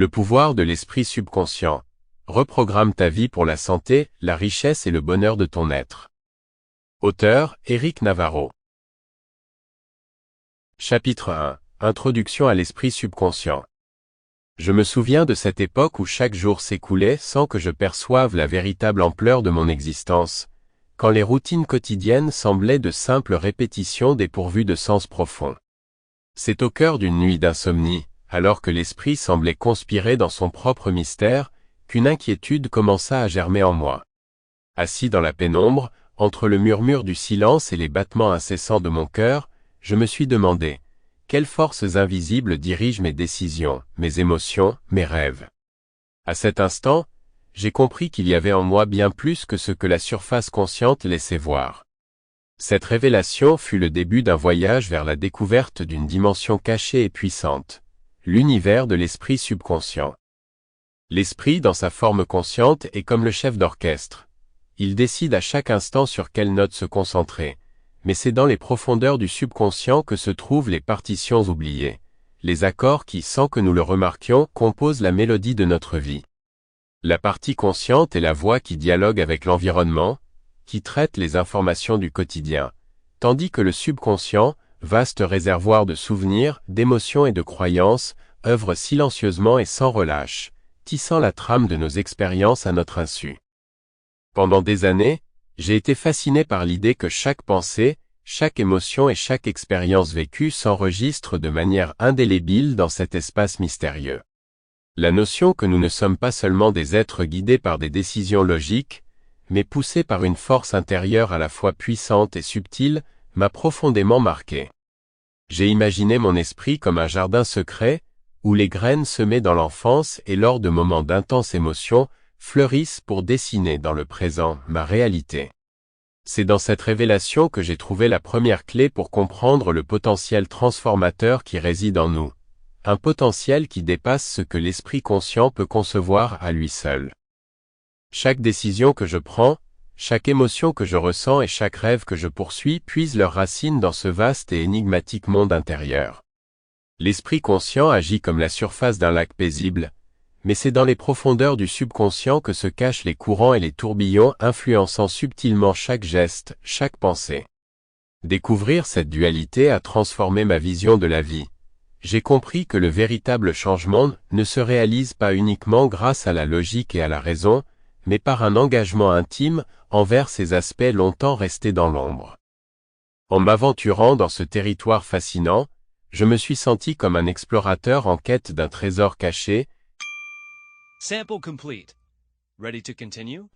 Le pouvoir de l'esprit subconscient. Reprogramme ta vie pour la santé, la richesse et le bonheur de ton être. Auteur, Éric Navarro. Chapitre 1. Introduction à l'esprit subconscient. Je me souviens de cette époque où chaque jour s'écoulait sans que je perçoive la véritable ampleur de mon existence, quand les routines quotidiennes semblaient de simples répétitions dépourvues de sens profond. C'est au cœur d'une nuit d'insomnie, alors que l'esprit semblait conspirer dans son propre mystère, qu'une inquiétude commença à germer en moi. Assis dans la pénombre, entre le murmure du silence et les battements incessants de mon cœur, je me suis demandé, quelles forces invisibles dirigent mes décisions, mes émotions, mes rêves? À cet instant, j'ai compris qu'il y avait en moi bien plus que ce que la surface consciente laissait voir. Cette révélation fut le début d'un voyage vers la découverte d'une dimension cachée et puissante, l'univers de l'esprit subconscient. L'esprit, dans sa forme consciente, est comme le chef d'orchestre. Il décide à chaque instant sur quelle note se concentrer, mais c'est dans les profondeurs du subconscient que se trouvent les partitions oubliées, les accords qui, sans que nous le remarquions, composent la mélodie de notre vie. La partie consciente est la voix qui dialogue avec l'environnement, qui traite les informations du quotidien, tandis que le subconscient, vaste réservoir de souvenirs, d'émotions et de croyances, œuvre silencieusement et sans relâche, tissant la trame de nos expériences à notre insu. Pendant des années, j'ai été fasciné par l'idée que chaque pensée, chaque émotion et chaque expérience vécue s'enregistrent de manière indélébile dans cet espace mystérieux. La notion que nous ne sommes pas seulement des êtres guidés par des décisions logiques, mais poussés par une force intérieure à la fois puissante et subtile, m'a profondément marqué. J'ai imaginé mon esprit comme un jardin secret, où les graines semées dans l'enfance et lors de moments d'intense émotion, fleurissent pour dessiner dans le présent ma réalité. C'est dans cette révélation que j'ai trouvé la première clé pour comprendre le potentiel transformateur qui réside en nous. Un potentiel qui dépasse ce que l'esprit conscient peut concevoir à lui seul. Chaque décision que je prends, chaque émotion que je ressens et chaque rêve que je poursuis puisent leurs racines dans ce vaste et énigmatique monde intérieur. L'esprit conscient agit comme la surface d'un lac paisible, mais c'est dans les profondeurs du subconscient que se cachent les courants et les tourbillons influençant subtilement chaque geste, chaque pensée. Découvrir cette dualité a transformé ma vision de la vie. J'ai compris que le véritable changement ne se réalise pas uniquement grâce à la logique et à la raison, mais par un engagement intime envers ces aspects longtemps restés dans l'ombre. En m'aventurant dans ce territoire fascinant, je me suis senti comme un explorateur en quête d'un trésor caché. Sample complete. Ready to continue?